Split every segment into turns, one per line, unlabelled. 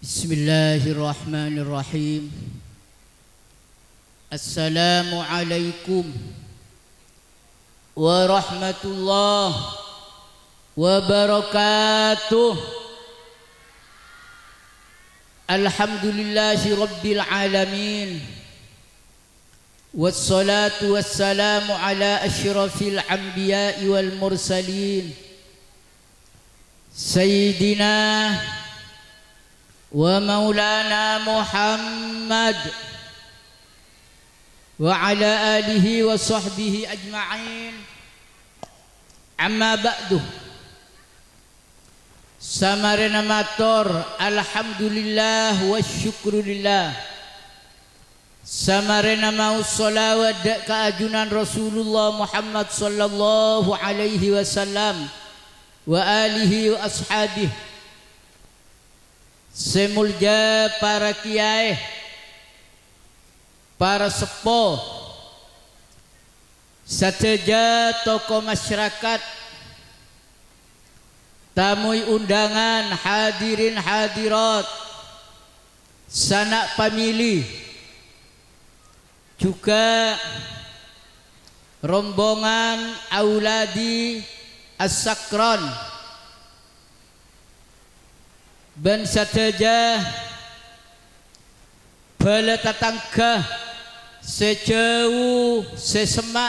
Bismillahirrahmanirrahim. Assalamualaikum warahmatullahi wabarakatuh. Alhamdulillahi rabbil alamin. Wassalatu wassalamu ala asyrafil anbiya'i wal mursalin. Sayyidina wa maulana Muhammad wa ala alihi wa sahbihi ajma'in. Amma ba'du. Samarena matur alhamdulillah wa syukrulillah. Samarena mau salawat ka ajunan Rasulullah Muhammad sallallahu alaihi wasallam wa alihi wa ashabihi. Semulja para kiai, para sepuh, sateja tokoh masyarakat, tamu undangan, hadirin hadirat, sanak pamili, juga rombongan auladi as-sakran. Ben sateja bala tatangga sejauh sesemak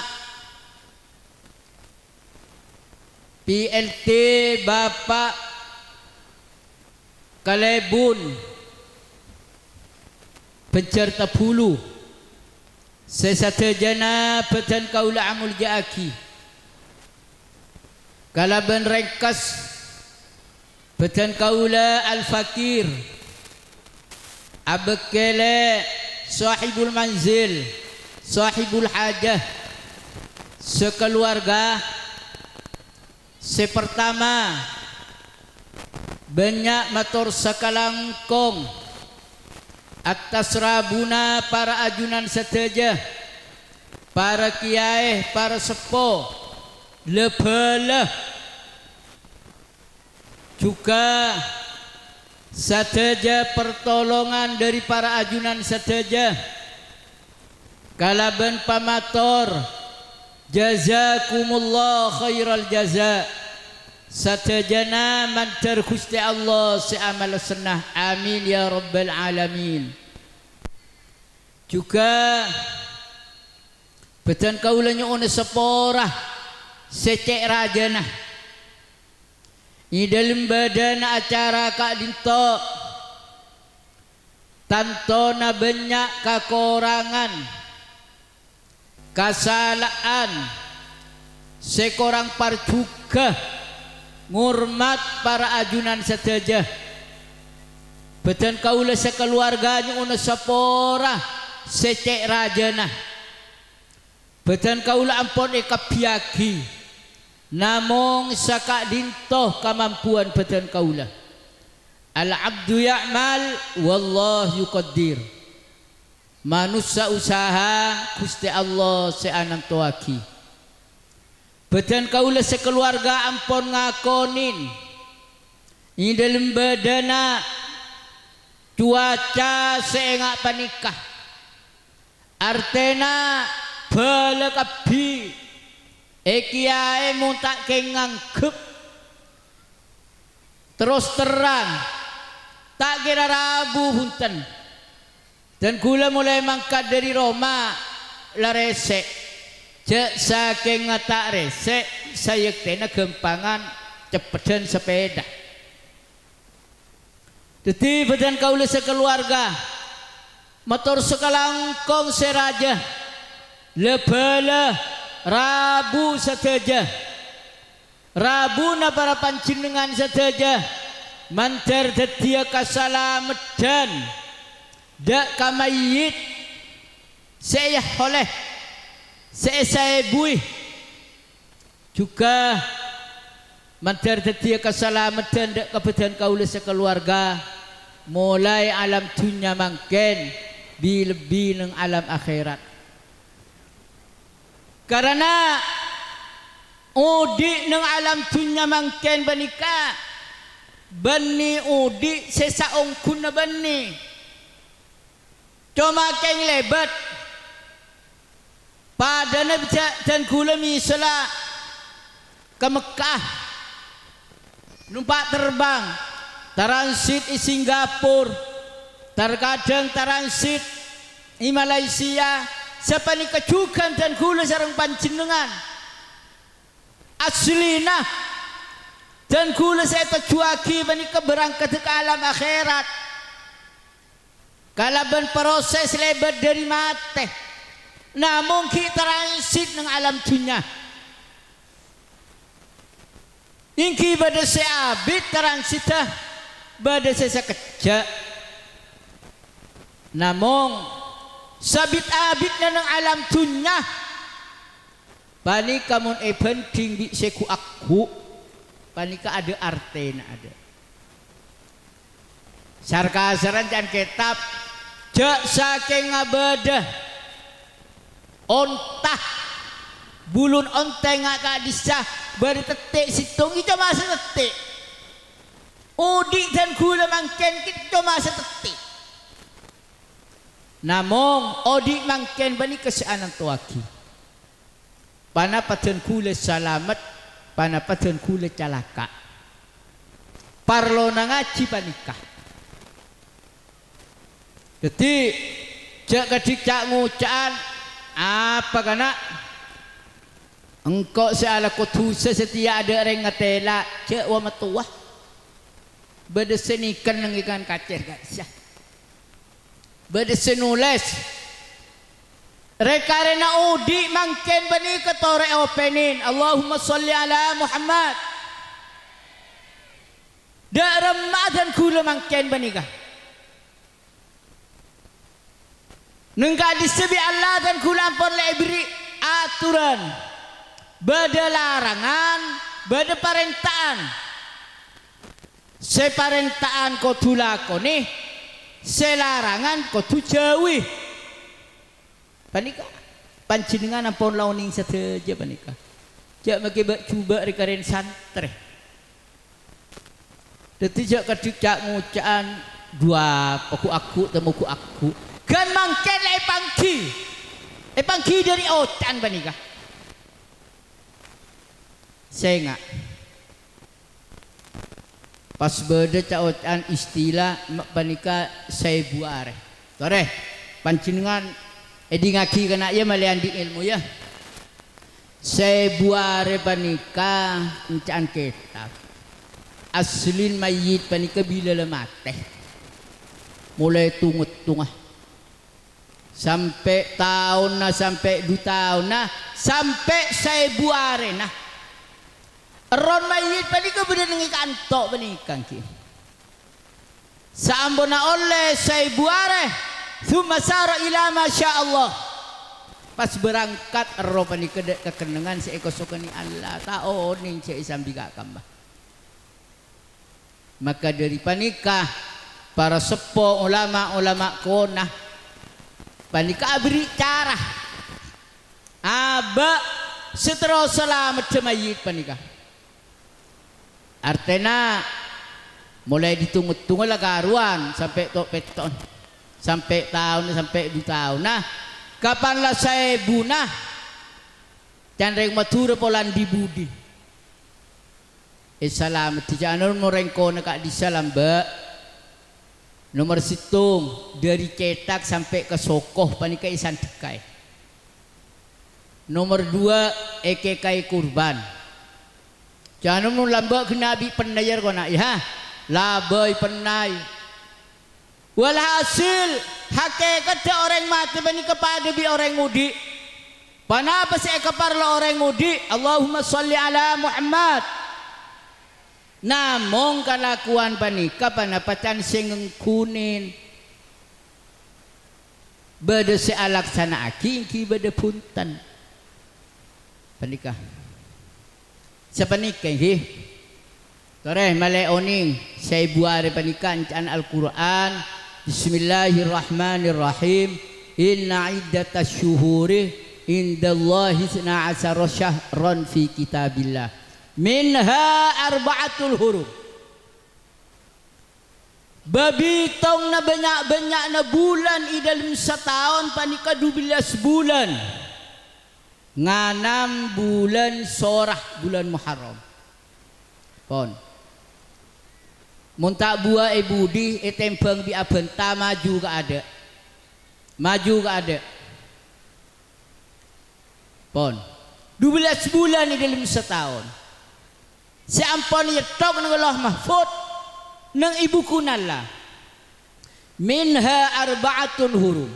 PLT Bapak Kalebun pencerta bulu sesatejana petan kaula amul jaaki kalaban ringkas petan kaula al-fakir abekele sahibul manzil sahibul hajah sekeluarga. Sepertama banyak matur sakalangkong atas rabuna para ajunan seteja, para kiai, para sepuh lebelah, juga sateja pertolongan dari para ajunan sateja. Kalaban pamator jazakumullah khairal jaza. Satejana mantar Gusti Allah seamal senah. Amin ya rabbal alamin. Juga betan kaulanya una seporah secek rajana. Ini dalam badan acara Kak Dinto tantona banyak kekurangan, kesalahan, sekorang parjuga ngurmat para ajunan seteja. Betan kaula sekeluarganya una sepora secek rajana. Betan kaula ampun ekapiaki. Namong saka dintoh kemampuan betan kaula. Al-abdu ya'mal wallah yuqaddir. Manusia usaha Gusti Allah seanang toaki. Betan kaula sekeluarga ampun ngakonin ini dalam badana cuaca seengak panikah. Artena bala kabi kiai mun tak kenganggep terus terang tak kira rabu hunten dan gula mulai mangkat dari Roma la resek cek saking tak resek saya kena gempangan cepetan sepeda. Jadi badan kaula sekeluarga motor sekalangkong seraja lebala Rabu sateja, Rabu na para pancinengan sateja, mantar tetia kasalamedan, dak kamayit, saya oleh, saya bui, juga mantar tetia kasalamedan dak kebetulan kaula sekeluarga, mulai alam dunia mangken, lebih neng alam akhirat. Karena udi nang alam dunya mangken banika Bani udi sesaong kuna bani. Cuma keng lebat. Pada Nabi dan gula misala ke Mekah. Numpak terbang. Transit di Singapura. Terkadang transit di Malaysia. Siapa ni kejukan dan gula sarang panjenengan. Aslina. Dan gula saya terjuaki bani keberangkat ke alam akhirat. Kalaban proses lebat dari mati. Namun kita transit ng alam dunia. Ingki pada saya abid transit pada saya kerja. Namun sabit abid na ng alam dunia. Bani kamun penting bi seku aku. Panika ada arte na ada. Sarkasaran dan kitab jak saking ngabada ontah bulun onteng ngak disah bari tetik situng itu masa tetik. Udik dan gula mangken itu masa tetik. Namong odik mangken bani keseanan tuaki. Panapatan gula salamat. Panapatan kula calaka. Parlo na ngaji panikah. Jadi jak kadik cak ngucaan apa kana? Engkau seala kutusa setia ada orang ngatela cak wa matuah. Beda senikan nang ikan kacer gak sah. Beda senules. Rekarena udi mangken bani ketore openin. Allahumma salli ala Muhammad. Da Ramadan kula mangken bani kah. Nengka disebi Allah dan kula ampun lebri aturan. Bada larangan, bada parentaan. Separentaan ko tulakoni, selarangan ko tujawi. Panika pancingan ampun launing sateja panika. Jak make cuba rekaren santre. Dadi jak kadik jak ngucaan dua aku temuku aku. Gan mangken epangki dari otan panika. Saya enggak. Pas beda cak otan istilah panika saya buare. Tore pancingan edi ngaki kena ya malian di ilmu ya. Saya buare panika encan kitab. Aslin mayit panika bila lemate. Mulai tungut-tungah. Sampai tahun na sampai 2 tahun na sampai saya buare na. Ron mayit panika bener ngi kantok panika ki. Saambona oleh saya buare. Thumma sara ila masya Allah. Pas berangkat roh panika kekenengan seekosokani Allah tao ning cek sambi gak kambah. Maka dari panika para sepo ulama kona panika abri cara aba setero selamat mayit panika. Artena mulai ditunggu-tunggu lah karuan sampai tok peton. Sampai tahun sampai 2 tahun. Nah, kapanlah saya bunah candreng matura polan di budi. Salam tijanur morengko nak di salam ba. Nomor situng dari cetak sampai ke sokoh panika isan tekai. Nomor 2 ekekai kurban. Jangan mun lamba ke nabi penayar kona ya. Labai penai. Walhasil hakikat orang mati bani kepada bi orang mudi. Panapa saya keparla orang mudi? Allahumma salli ala Muhammad. Namong kalakuan panika panapatan sing kunin. Beda sealaksana aki ki beda punten. Panika. Siapa nikah nggih? Tore malay oning saya buare panika an Al-Qur'an. Bismillahirrahmanirrahim. Inna iddatash syuhuri indallahi 12 syahran fi kitabillah. Minha arba'atul huruf. babitong na banyak-banyak na bulan i dalam setahun panika 12 bulan. Nganam bulan sorah bulan Muharram. Pon. Mun tak buah budi tempeng bi abenta maju ka ada. Maju ka ada. Pon. 12 bulan i dalam setahun. Si ampon yetok nang Allah Mahfud nang ibu kunalla. Minha arba'atun hurum.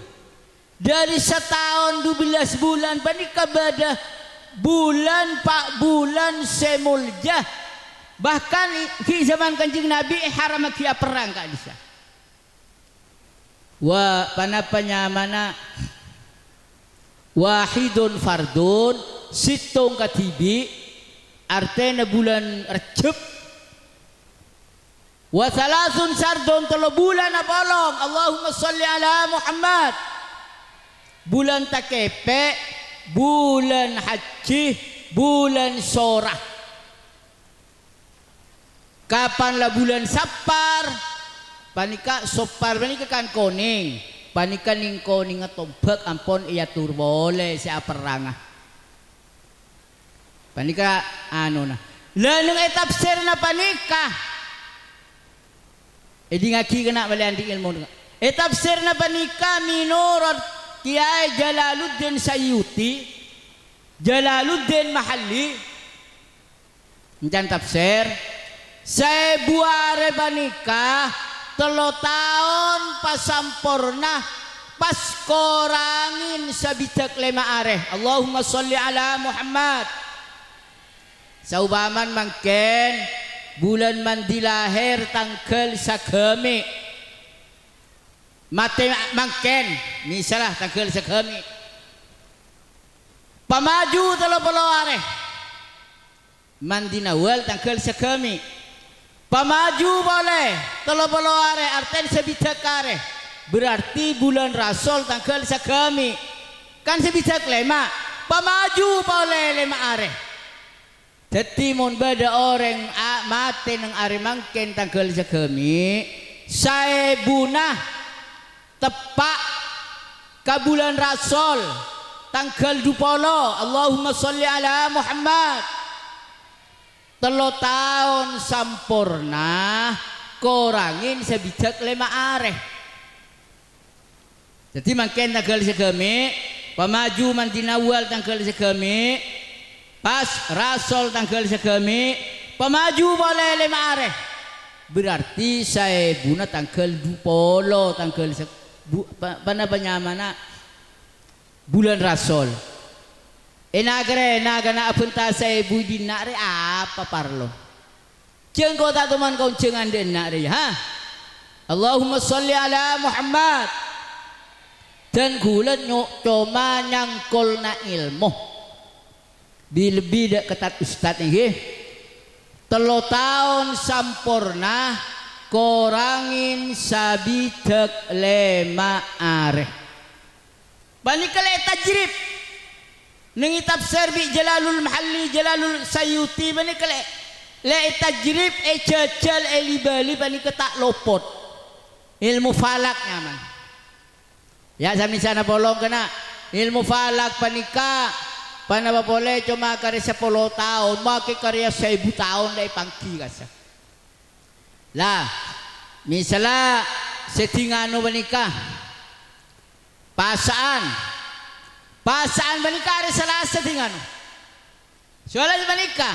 Dari setahun 12 bulan panika bada bulan pak bulan semuljah. Bahkan di zaman Kanjeng Nabi haram kia perang kak disa. Wa panapanya mana wahidun fardun situng katibi artinya bulan Rejab. Wa thalathun sardun telo bulan abolong. Allahumma sholli ala Muhammad. Bulan takepe, bulan haji, bulan sorah. Kapanlah bulan sapar? Panika sopar panika kan koning. Panika ning koning atobak ampon iya tur boleh si perangah. Panika anu na. Lah nang tafsir na panika. Di ngaki kena balian di ilmu. Tafsir na panika minurut Kiai Jalaluddin Sayyuti, Jalaluddin Mahalli, dan tafsir. Saya buare banika 3 tahun pasampurna pas korangin sabidak 5 areh. Allahumma sholli ala Muhammad. Saubaman mangken bulan mandi lahir tanggal sagami. Mati mangken misalah tanggal sagami. Pamaju 30 areh. Mandi nawal tanggal sagami. Pamaju boleh 30 areh artinya sebidak areh. Berarti bulan Rasul tanggal sagami. Kan sebidak 5. Pamaju boleh 5 areh. Jadi mun bada orang mati nang areh mangken tanggal sagami. Saya bunah tepak ke bulan Rasul tanggal 20. Allahumma sholli ala Muhammad. 3 tahun sampurna korangin sebidak 5 areh. Jadi makin tanggal segami pamaju mantinawal tanggal segami pas Rasul tanggal segami pamaju boleh 5 areh. Berarti saya buna tanggal 20 tanggal mana bulan Rasul. Nagana apunta saya budi nare apa parlo. Jeng kau tak teman kau jangan den nare ha. Allahumma sholli ala Muhammad. Dan gulat nyok coma nyangkol na ilmu. Lebih dak ketat ustad ini. 3 tahun sampurna korangin sabidak 5 areh. Balik kali tajrib. Nengi tafsir bi Jalalul Mahalli Jalalul Sayyuti bani kale la tajrib jajal libali bani ketak lopot ilmu falak nyaman ya sami sana bolong kena ilmu falak panika panapa boleh cuma karya 10 tahun maki karya 1000 tahun dari pangki kasa lah misalnya setingano panika pasaan banika hari Selasa dengan soalnya banika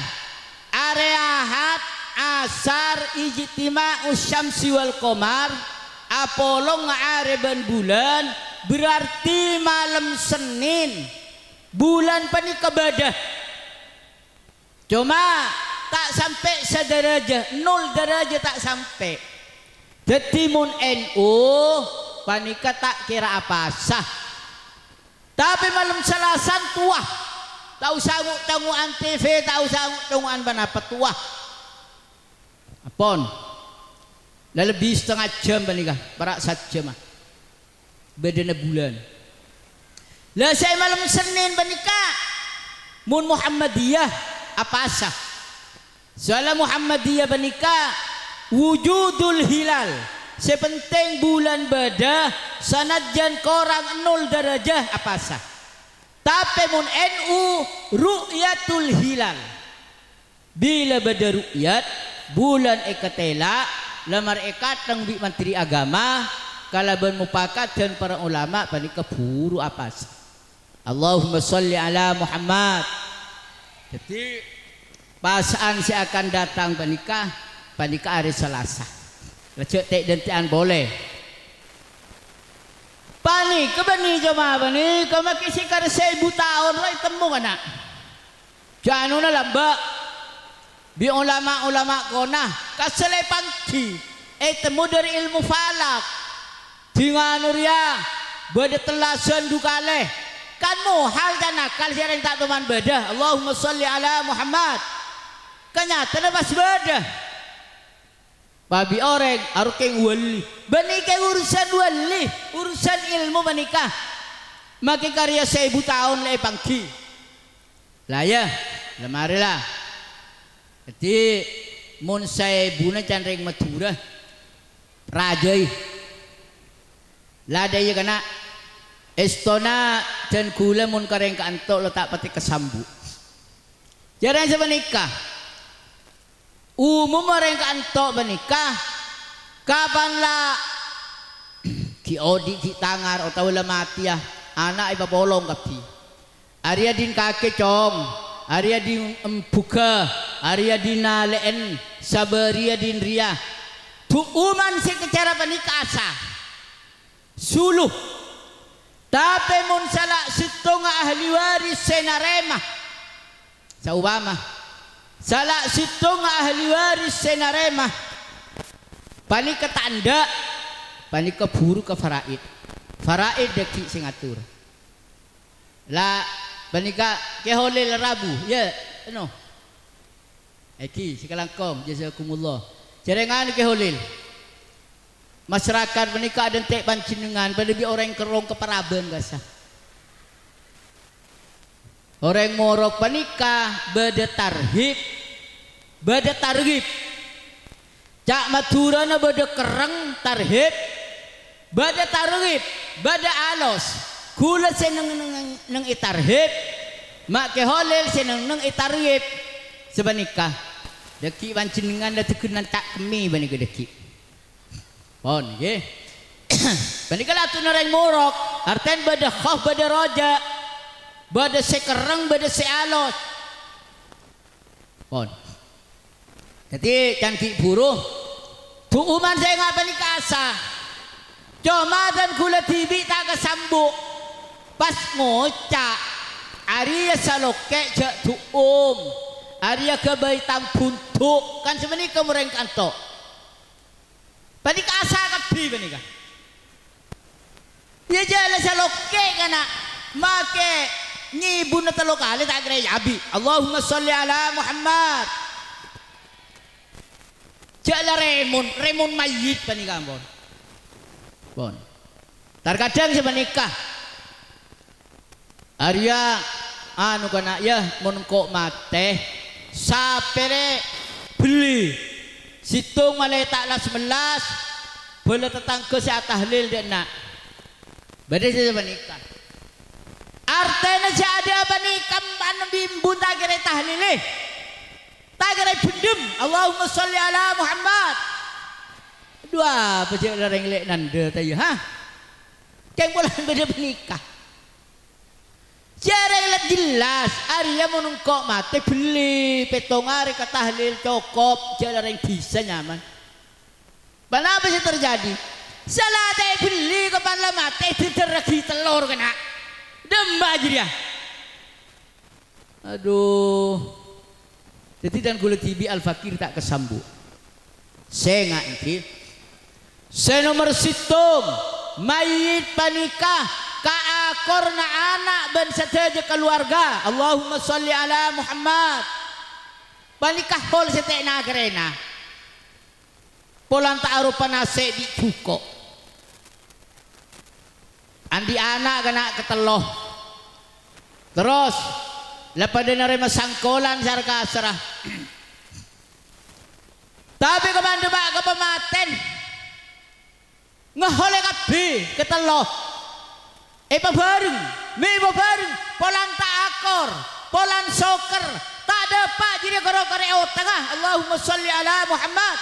hari Ahad asar ijtima usyamsi wal qamar apolong ngareban bulan berarti malam Senin bulan panika badah cuma tak sampai sederaja 0 derajat tak sampai jadi mun NU panika tak kira apa sah. Tapi malam Selasan tua. Tahu sanggup tangguhan TV, tahu sanggup tangguhan apa tua. Apon. Lebih setengah jam banikah, parak 1 jam. Bedana bulan. Lah saya malam Senin banikah. Mun Muhammadiyah apa asah? Soalnya Muhammadiyah banikah wujudul hilal sepenting bulan beda sanajan korang 0 derajah apa sah. Tapi mun NU ru'yatul hilal. Bila beda ru'yat bulan ekatela lamar ekatang bi menteri agama kalaban mupakat dan para ulama panika buru apa sah. Allahumma sholli ala Muhammad. Jadi pasaan si akan datang panika hari Selasa. Lecek tek dentian boleh. Pani kebani jemaah pani kemaki si kar 1000 tahun lah temu kana. Janu na lamba. Bi ulama kona kaselepan ki temu dari ilmu falak. Dinganuria bade telasan dukale. Kanmu hal dan akal siapa tak teman beda. Allahumma sholli ala Muhammad. Kanyata na pas beda. Babi orang arukeng wali. Benika urusan wali, urusan ilmu menikah. Makin karya 1000 tahun le pangki. Lah ya, lemari lah. Jadi mun 1000 na canreng Madura. Rajai. Lah daya kana Estona dan gula mun kareng kantok letak pati kesambu. Jarang saya menikah. Umum orang kantok menikah. Kapan lah ki odi ki tangar atau lah mati ya anak iba bolong kapi. Arya din kake cong, Arya din embuka, Arya din naleen, sabaria din ria. Tuuman si kecara menikah sah. Suluh. Tapi mun salah sitong ahli waris senarema sa Obama salah sitong ahli waris senarema pani ketanda pani keburu ke faraid deki sing atur la pani ka keholil rabu ya no eki sikalangkom jazakumullah jarengan keholil masyarakat menikah dan tek pancinengan pada bi orang kerong keparaban gasa. Orang morok panikah beda tarhib. Cak maturana beda kereng tarhib. Beda tarhib, beda alos. Kula seneng neng itarhib. Mak keholel seneng neng itarhib. Sebanikah deki pancinengan da tekunan tak kemi banika deki. Pon nggih. Panikala tu nareng morok, arten bada khaf bada roja, bada sekereng bada sealos. Pon. Jadi cantik buruh. Tuuman saya ngapa ni kasa. Cuma dan gula tibi tak kesambu. Pas ngocak. Arya saloke jak tuum. Arya kebaitam puntuk. Kan sebenarnya kemureng kantok. Panika asa kapi panika. Ya jala saloke kana make nyibu na talokale tak kira yabi. Allahumma sholli ala Muhammad. Jala remon mayit panika bon. Bon. Terkadang semenikah Arya anu kana ya mun kok mate sapere beli situng malai taklah 11 boleh tetangga si tahlil dia nak badai saja menikah artinya si ada apa nih kampan bimbun tak kira tahlil tak kira bendem Allahumma sholli ala Muhammad dua pejak larang lek nanda tayo ha keng boleh beda menikah jarang jelas Arya menungkok mati beli petong hari ke tahlil cokop jarang bisa nyaman. Kenapa sih terjadi? Salah ada beli kepala mati terregi telur kena demba dia. Aduh. Jadi dan gula tibi al fakir tak kesambut. Saya ngaki. Saya nomor situm mayit panikah. Kaakorna anak dan seteja keluarga. Allahumma sholli ala Muhammad. Panikah pol setek nagrena. Polan ta'arupan nase di cuko. Andi anak kena keteloh. Terus lepas dia nerima sangkolan sarka serah. Tapi kepada bak ke pematen. ngehole kabeh ketelo bareng mi bareng polan tak akor polan soker tak dapat jadi karo-karo tengah Allahumma sholli ala Muhammad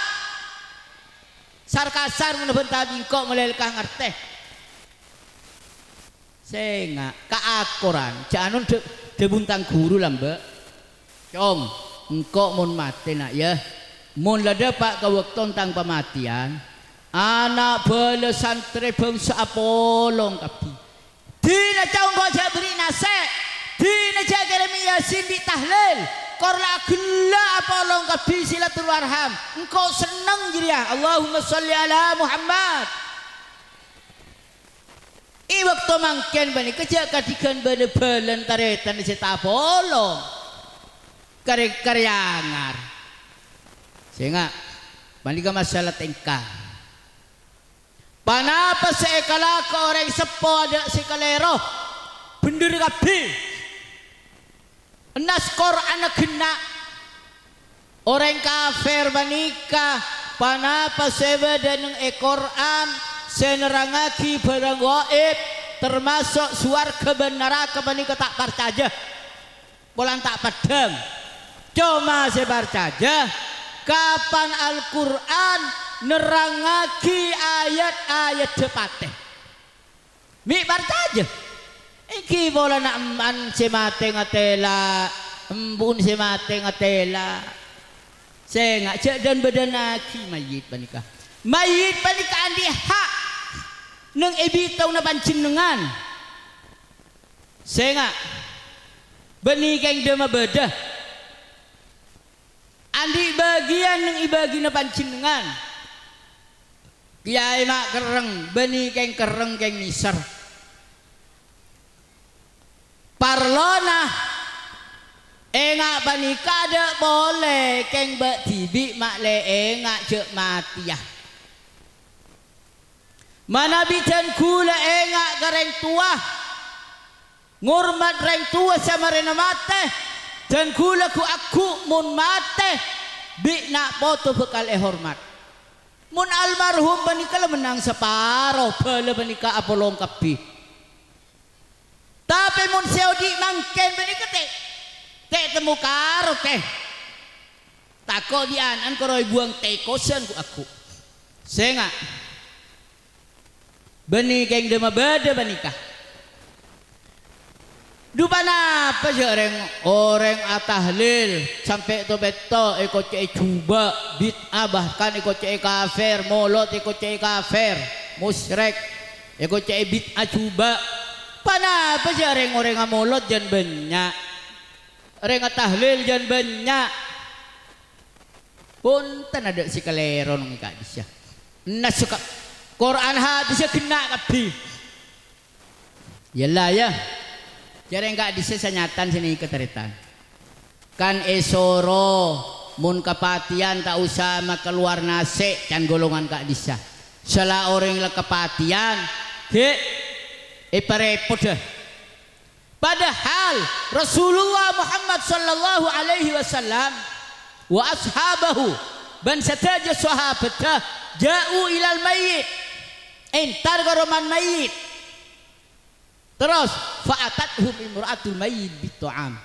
sarkasar menebenta bingkok melelkah ngerteh senga keakoran jangan debuntang guru lah mbak cong engkau mun mati nak ya mun lada pak kewekton tang pematian anak bala santri bangsa apolong kapi dina cong kau jak beri nasek dina jak keremi yasin di tahlil korla gila apolong kapi silatul warham engkau senang jadi ya Allahumma sholli ala Muhammad i waktu mangken bani kejak kadikan bala-balan taretan di seta apolong karyangar sehingga bandika masalah tengkang panapa seekala ke orang sepo ada sekalero bener kabeh enas Quran kena orang kafir banika panapa sebeda nang Quran senerangaki barang gaib termasuk suarga dan neraka banika tak percaya polan tak padang cuma sebar saja kapan Al-Quran nerangaki ayat-ayat depateh mi barcaja iki bola nak man semate ngatela embun semate ngatela senga cek dan bedanaki mayit banika andi hak neng ebitau na pancinengan senga benikeng dema bedah andi bagian yang ibagi na pancinengan kiai mak kereng beni keng kereng keng nisar parlona engak panika ada boleh keng bak tibi mak le engak cek matiah mana bidan kula engak gareng tua ngurmat reng tua sama rena mate dan kula ku aku mun mate bi nak foto bekal hormat mun almarhum banika menang separo bala banika apolong kapi tapi mun seodi mangken banika te temu karo teh takok dianan koroi buang tekosan ku aku senga bani keng dema bada banika dupana apa je orang atahlil sampai to beto iko cek cuba bid'ah bahkan iko cek kafir molot iko cek kafir musyrik iko cek bid'ah cuba pana apa je orang molot jan banyak orang atahlil jan banyak punten ada si kalero nang ika disya nasuka Quran hadisnya kena kapi yalah ya jarang enggak disesanyatan sini keteritan kan esoro mun kepatian tak usah keluar nase can golongan kak disa salah orang yang kepatian he parepot dah padahal Rasulullah Muhammad sallallahu alaihi wasallam wa ashabahu ban sataja sahabatah ja'u ilal mayyit entar garoman mayit terus fa'atathum imra'atul mayyit bit'am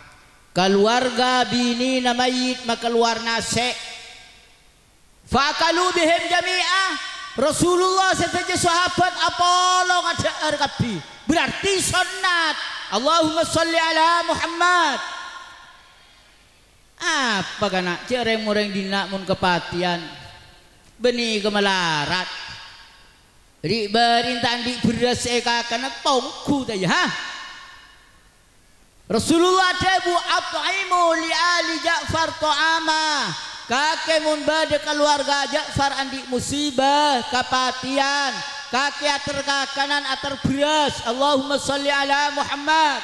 keluarga bini na mayit makeluar nase fa'akalu bihim jami'ah Rasulullah setaja sahabat apolong ada arkabi berarti sunnat Allahumma sholli ala Muhammad apa kana cereng-moreng dina mun kepatian beni kemalarat di berintan di beras eka kana tongku dah ya Rasulullah debu at'imu li ali Ja'far ta'ama kakek mun bade keluarga Ja'far andi musibah kepatian kakek ater kanan ater beras Allahumma sholli ala Muhammad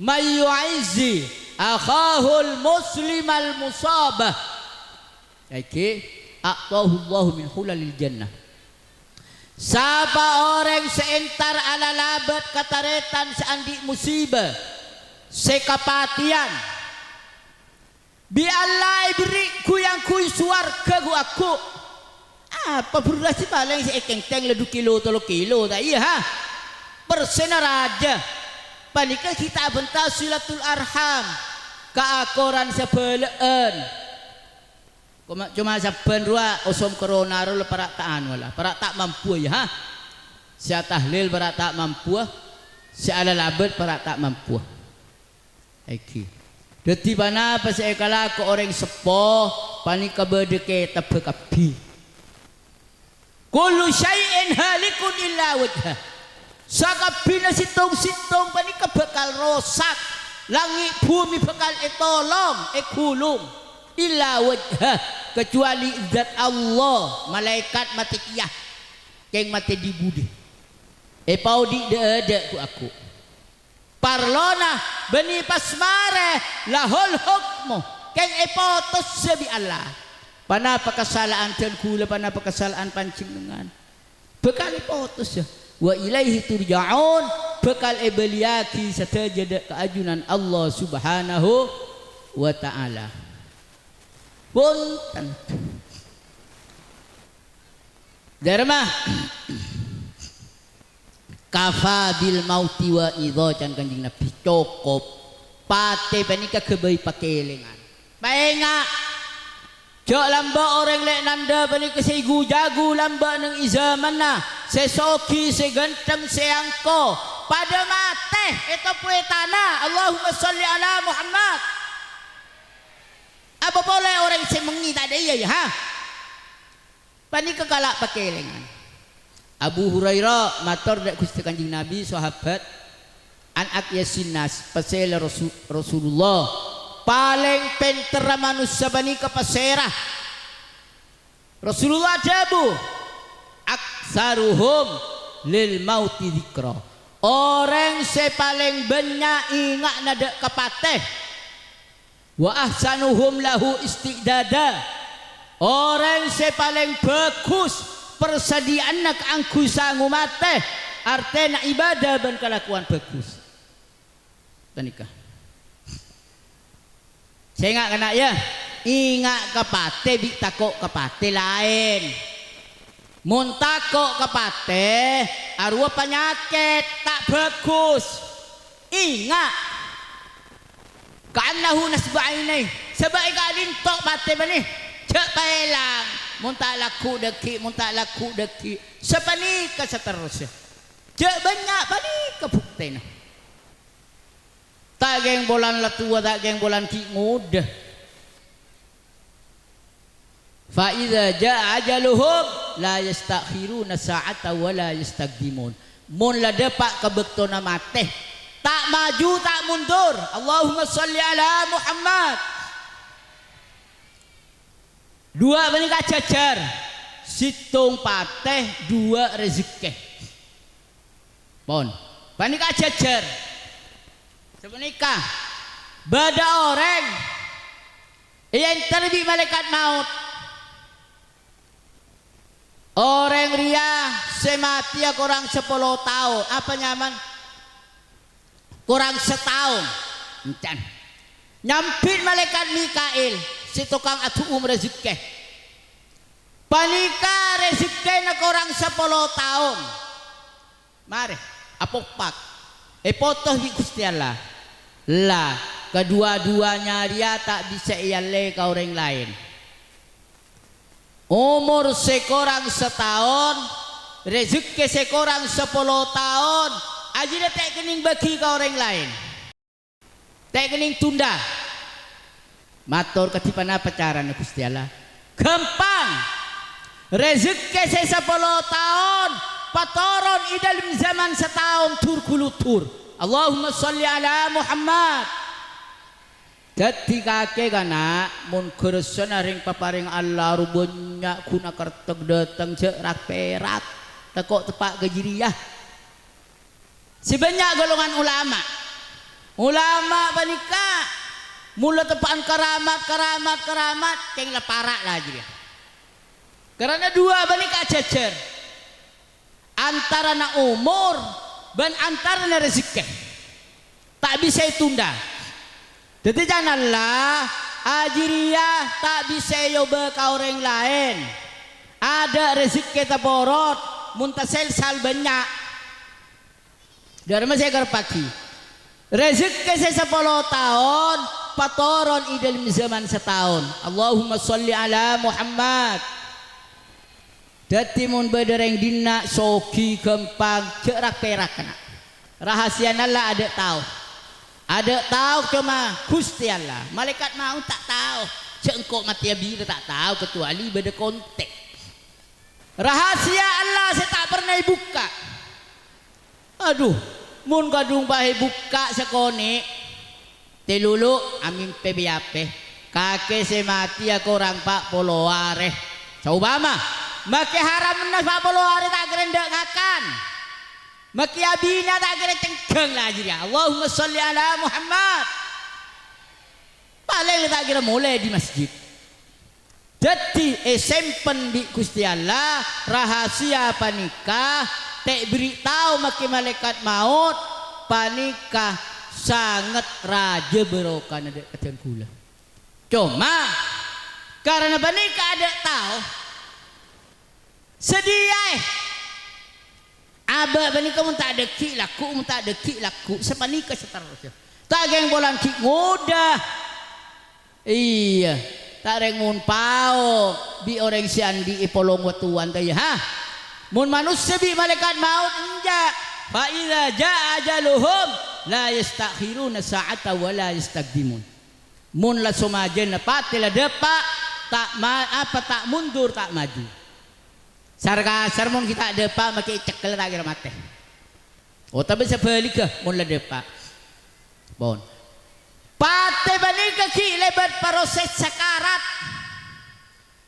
mayyu'izzi akhahul muslimal musabah iki a'tahu Allah min hulalil jannah siapa orang seentar ala labat kataretan seandi musibah sekapatian bi Allah beri ku yang ku suarga ku aku Apa beras si paling si ekeng-teng le 2 kilo 3 kilo tak iya ha. Persena raja. Panika kita bentar silatul arham. Kaakoran sebeleen. Cuma saben rua osom corona ro para taan wala. Para tak mampu ya ha. Si tahlil para tak mampu. Si alalabet para tak mampu. Iki. Dadi bana pas kala ko orang sepoh panika bedeke tabekapi. Kullu syai'in halikun illa wajha. Sakabina sitong-sitong panika bakal rosak. Langit bumi bakal etolong, ekulung. Illa wajha kecuali zat Allah, malaikat mati kiyah. Keng mati dibudi. Pau di de ku aku. Parlona bani pasmare lahul hukmu. Keng epotos sebi Allah. Pana pakasalaan dan kula pana pakasalaan pancing dengan bekal potos ya wa ilaihi turja'un bekal ebeliaki satajada keajunan Allah subhanahu wa ta'ala punten Dharma kafa bil mauti wa idza can kanjing Nabi cukup pate panika kebai pakelengan paenga jok lamba orang lek nanda bani keseigu jagu lamba neng izaman na sesoki seganteng seangko pada mate itu puetana Allahumma sholli ala Muhammad apa boleh orang semengi tak ada iya ya ha pani kekalak pakelengan Abu Hurairah matur dak Gusti Kanjeng Nabi sahabat an aqyasinas pasel Rasulullah paling pentera manusia bani kepaserah Rasulullah jabu aksaruhum lil mauti dzikra orang se paling banyak ingat nada kepateh wa ahsanuhum lahu istidada orang se paling bagus persediaan nak angku sangu mate artena ibadah dan kelakuan bagus tanika saya ingat kena ya ingat kepate bi takok kepate lain mun takok kepate arwah penyakit tak bagus ingat ka'annahu nasba'inai sebaik kadin tok pate bani cek pelang mun tak laku deki sepani ka seterusnya cek banyak bani kebuktena tak geng bolan latua tak geng bolan ki mudah fa iza jaa ajaluhum la yastakhiruna sa'ata wa la yastaqdimun mun la depak kebektona mate tak maju tak mundur Allahumma sholli ala Muhammad dua menika jajar situng pateh dua rezeki pon panika jajar semenika bada orang yang terbit malaikat maut orang ria semati ya kurang 10 tahun apa nyaman kurang setahun encan nyampit malaikat Mikail si tukang atuh rezeki panika rezeki na kurang 10 tahun mari apopak potoh di Gusti Allah lah kedua-duanya dia tak bisa iale ke orang lain umur sekorang setahun rezeki sekorang 10 tahun aja dia tak kening bagi ke orang lain tak kening tunda matur ketipana pacaran Gusti Allah gampang rezeki 10 tahun patoron idalam zaman setahun tur kulutur Allahumma sholli ala Muhammad jadi kakek kana mun keresen ring paparing Allah rubunya kuna kerteg datang cerak perak tekok tepak kejiriah sebanyak golongan ulama panika mula tepaan keramat keng la parak lagi dia karena dua panika jajar antara na umur dan antara na rezeki tak bisa tunda jadi janganlah ajiriah tak bisa yoba ke orang lain ada rezeki taborot muntasel sal banyak dari masih agar pagi rezeki saya 10 tahun patoron idalim zaman setahun Allahumma sholli ala Muhammad dati mun bedereng dina soki gempang cerak perak kena rahasia nala ada tahu cuma Gusti Allah malaikat mau tak tahu cengkok mati abira tak tahu kecuali beda konteks rahasia Allah saya tak pernah buka aduh mun kadung bahe buka sekone telulu amin PBAP kakek saya mati aku orang pak poloare coba mah maki haram menas pak poloare tak gerendek ngakan maki abina tak kira cengkeng lah jadi Allahumma sholli ala Muhammad paling tak kira mulai di masjid jadi sempen di Gusti Allah rahasia panikah tak beritahu maki malaikat maut panikah sangat raja berokan ada ketian kula cuma karena panikah ada tahu sedia aba bani kamu tak ada ki laku sepanika seterusnya tak geng bolan ki mudah iya tak rengun pao bi orang si andi ipolong watuan tanya ha mun manusia bi malaikat maut enja fa iza jaa ajaluhum la yastakhiruna sa'ata wa la yastaqdimun mun la sumajen pati la depa tak mundur tak maju sarga mun kita depa make cekel tak kira mate oh tapi sebaliknya mun la depa bon pate banika ki lebat proses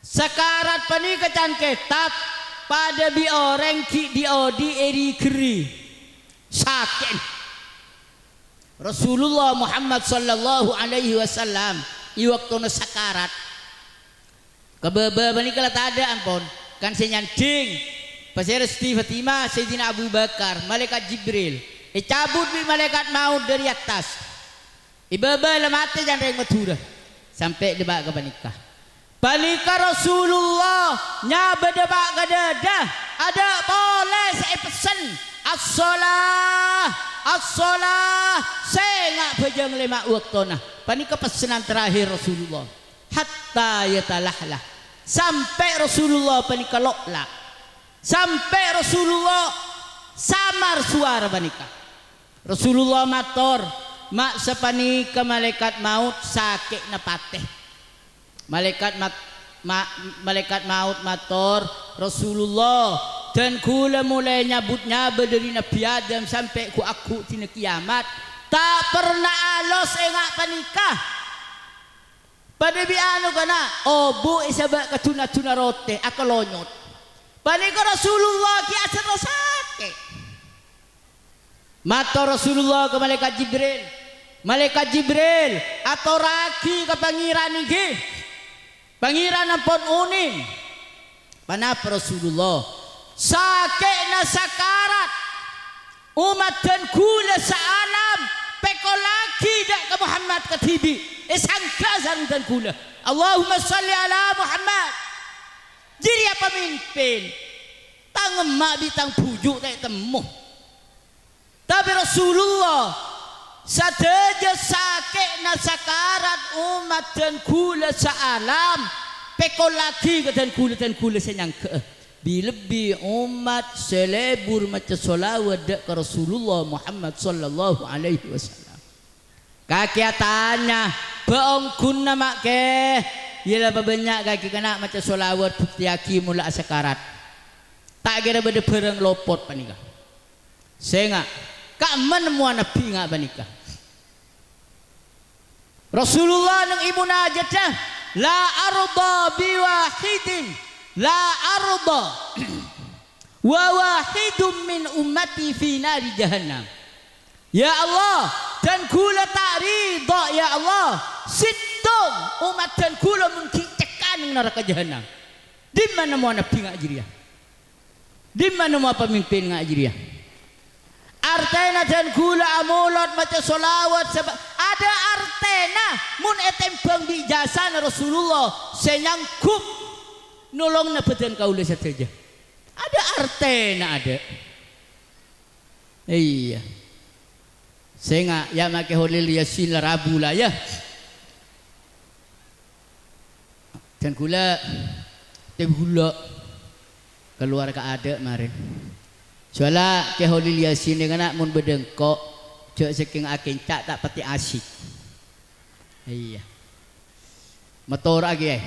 sakarat panika can ketap pada bi orang ki diodi eri keri sakit Rasulullah Muhammad sallallahu alaihi wasallam i waktu sakarat kebebe banika la ada ampun kan senyanding pasir Resti Fatimah Sayyidina Abu Bakar malaikat Jibril cabut bi malaikat maut dari atas ibaba la mati jan reng matura sampai debak ke panika Rasulullah nya bedebak ke dadah ada boleh saya pesen as-shalah saya ngak bejang 5 waktona panika pesanan terakhir Rasulullah hatta yatalahlah sampai Rasulullah panika lokla sampai Rasulullah samar suara panika Rasulullah mator mak sepanika malaikat maut sakit na pateh malaikat maut mator Rasulullah dan kula mulai nyabutnya dari Nabi Adam sampai ku aku tina kiamat tak pernah alos engak panikah pada biano kana obu isabak katuna rote akalonyot panika Rasulullah ki asal sakit mato Rasulullah ke malaikat Jibril atau raki ke pangeran iki pangeran ampun uning panapa Rasulullah sakit na sakarat umat dan kula saalam peko lagi dak ke Muhammad ketibi sangkazan dan kula Allahumma sholli ala Muhammad jadi apa pemimpin tangan mak bitang pujuk tak temu tapi Rasulullah sateja sakit na sakarat umat dan kula saalam peko lagi ke dan kula senyangke lebih umat selebur macam solawat ke Rasulullah Muhammad sallallahu alaihi wasallam kaki tanya baong kunna mak ke ialah banyak kaki kena macam solawat bukti aki mula sakarat tak kira beda perang lopot panika saya kak menemuan nabi ngak panika Rasulullah nang ibu najadah la arda biwahidin la arda wa wahidun min ummati fi nari jahannam ya Allah dan kula tak ridha ya Allah situng umat dan kula mungkin cekan neraka jahannam di mana mau nabi ngak jiriah di mana mau pemimpin ngak jiriah artena dan kula amulot macam solawat sebab ada artena mun etempeng di jasa Rasulullah senyangkup nolong na badan kaula saja. Ada artena ada. Iya. Saya ya make holil yasin Rabu lah ya. Dan gula tim gula keluar ke ada kemarin. Soalnya ke holil yasin dengan mun bedengkok jek saking aking tak pati asik. Iya. Motor lagi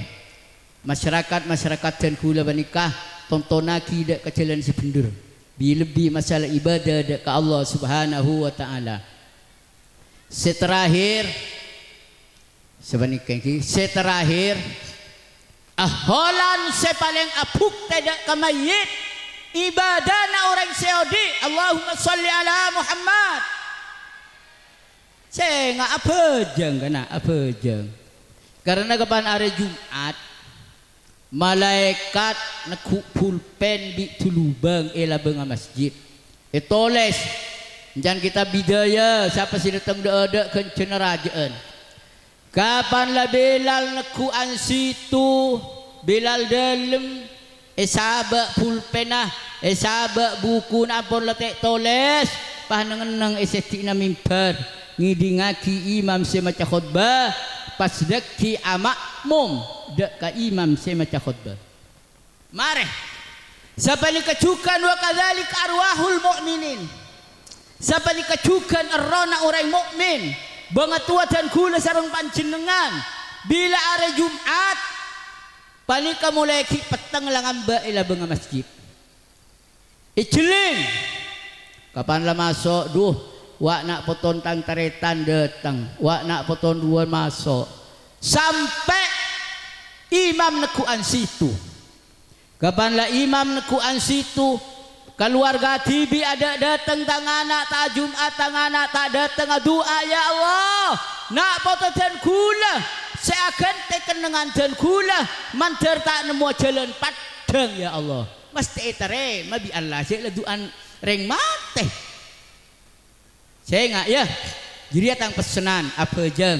masyarakat dan gula banikah tonton lagi dak ke jalan sebendur. Lebih masalah ibadah dak ke Allah Subhanahu wa taala. Seterakhir aholan sepaling apuk tidak kemayit ibadah na orang Saudi. Allahumma salli ala Muhammad. Saya nggak apa jeng kena apa jeng karena kapan hari Jumat malaikat neku pulpen di tulubang ela benga masjid etoles jangan kita bidaya siapa sih datang ada kencana rajaan kapan lah Bilal neku ansitu Bilal dalam sabak pulpenah sabak buku napon letek toles pahanang eseti na mimbar ngidingaki imam semaca khutbah pas deki amakmum dek ka imam semaca khutbah mare siapa ni kecukan wa kadzalik arwahul mukminin siapa ni kecukan arrona orang mukmin banget tua dan kula sareng panjenengan bila are Jumat panika mulai ki peteng langamba ila benga masjid ijeling kapan lah masuk duh wak nak poton tang taretan datang wak nak poton dua masuk sampai imam nekuan situ kapan lah imam nekuan situ keluarga tibi ada datang tang anak tak Jumat tang anak tak datang doa ya Allah nak poton dan gula saya akan tekan dengan dan gula mantar tak nemu jalan padang ya Allah mesti etare mabi Allah saya laduan reng mate saya enggak ya jadi datang pesanan apa jeng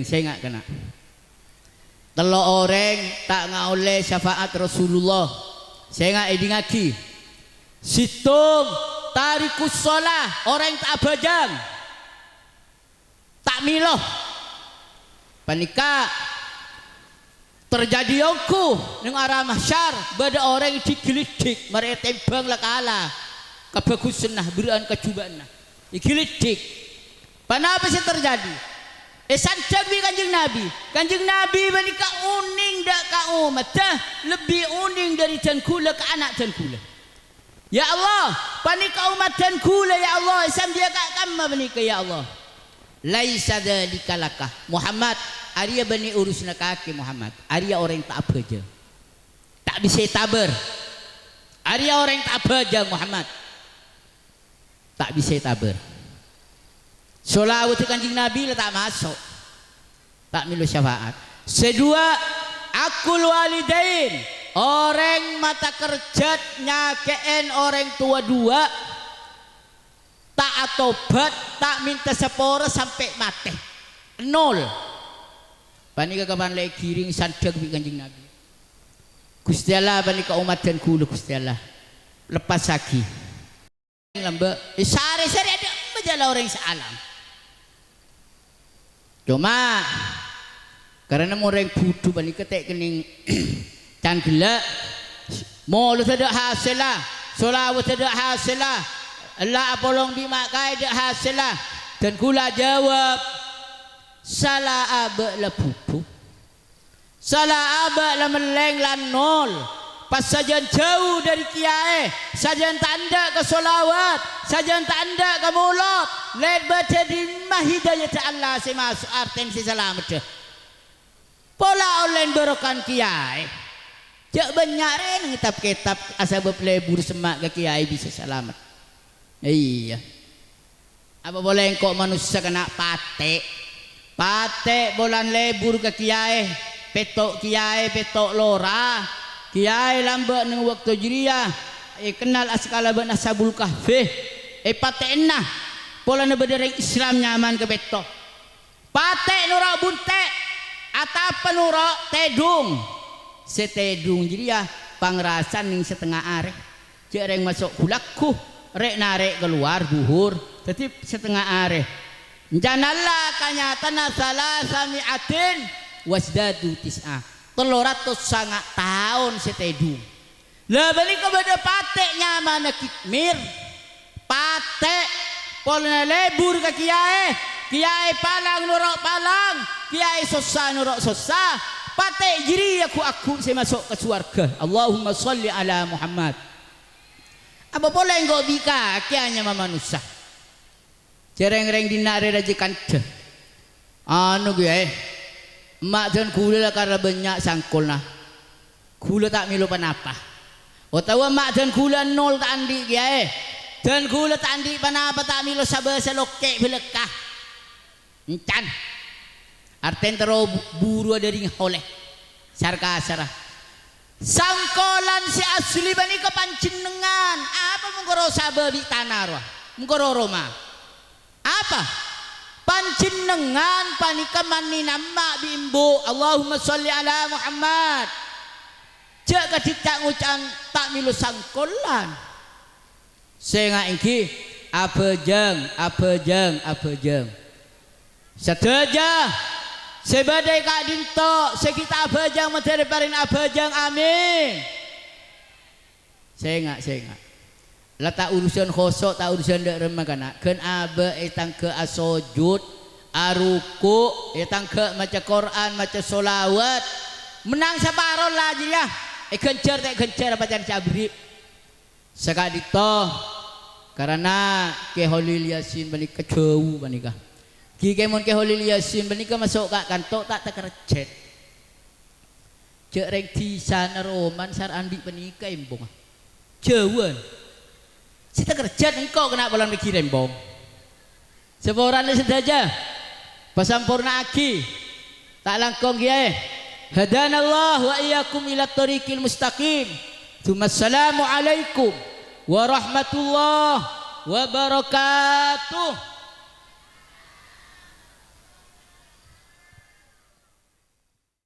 saya enggak kena telo orang tak ngoleh syafaat Rasulullah saya enggak edingaki situng tarikus sholah orang tak abajang tak miloh panika terjadi yongku dengan arah mahsyar pada orang digelidik mereka tembang lah kalah kebagusan nah beraan kecubaan nah ikilidik kenapa sih terjadi sanjang bi kanjeng nabi menikah uning dak ka umat lebih uning dari dan kula ke anak dan kula ya Allah panika umat dan kula ya Allah isam dia ka kamma menikah ya Allah laisa dzalika lakah Muhammad Arya bani urusna kaki Muhammad Arya orang tak apa aja tak bisa tabar Arya orang tak apa aja Muhammad tak bisa tabar sholawat kanjeng Nabi tak masuk tak milu syafaat sedua akul walidain orang mata kerjat nyakeen orang tua dua tak atobat tak minta sepora sampai mati nol panika kapan lagi kiring sadar bi kanjeng Nabi Gusti Allah panika umat dan kula Gusti Allah lepas lagi lamba sare-sare ada majalah orang sealam cuma karena orang budu bani ketek kening can gelak mau lu tidak hasil lah solawat tidak hasil lah Allah apolong bimakai tidak hasil lah dan kula jawab salah abak lah bubu salah abak lah meleng lah nol pas sajian jauh dari kiai sajian tanda ke solawat sajian tanda ke mulut let baca di mahidayat Allah si masuk arten si selamat pola online berokan kiai jak banyak ren kitab-kitab asal berlebur semak ke kiai bisa selamat iya apa boleh kok manusia kena patek bolan lebur ke kiai petok lora kiai lambat neng waktu jiriah kenal askala bana sabul kahfe patenah pola na bedereng Islam nyaman ke beto patek norak buntek atapa nurok tedung setedung jadi ya pangrasan ning setengah are cereng masuk kulakku rek narek keluar duhur tetip setengah are janalla kanyatana salasami atin wasdadu tis'ah 300 sangat tahun setedung lah balik kepada patek nyaman kitmir patek polna lebur ke kiai palang nurok palang kiai sosa nurok sosa patek jiri aku saya masuk ke surga Allahumma salli ala Muhammad apa boleh enggak bika kianya manusia cereng-reng dinare rajikan anu gue mak dan gula karena banyak sangkul nah gula tak milu panapa tahu mak dan gula nol tak andi gue dan gula tak andi panapa tak milu sabar selokek belekah encan arten tero buru dari oleh sarka sarah sangkolan si asli bani kepancinengan apa mengkoro sabar di tanah roh mengkoro Roma apa pancinengan panika mani nama bimbo Allahumma sholli ala Muhammad cak ketika ngucan tak milu sangkolan saya ingki apa jeng seteja sebadai kak dinto sekita abajang materi parin abajang amin saya enggak letak urusan khosok tak urusan dak remagana ken aba etang ke asojud aruku etang ke maca Quran maca solawat menang saparon lah ya gencer tak gencer bacaan cabri sekadito karena ke Holil Yasin balik keceu banika kikemon ke Holil Yasin benika masuk kak kantok tak terkercet cek reng tisan roman sar andi penika embong jauhan si terkercet engkau kena bulan mikir embong seporan sedaja pasampurna aki tak langkong kiai hadanallah wa iyyakum ila tariqil mustaqim Assalamualaikum warahmatullahi wabarakatuh.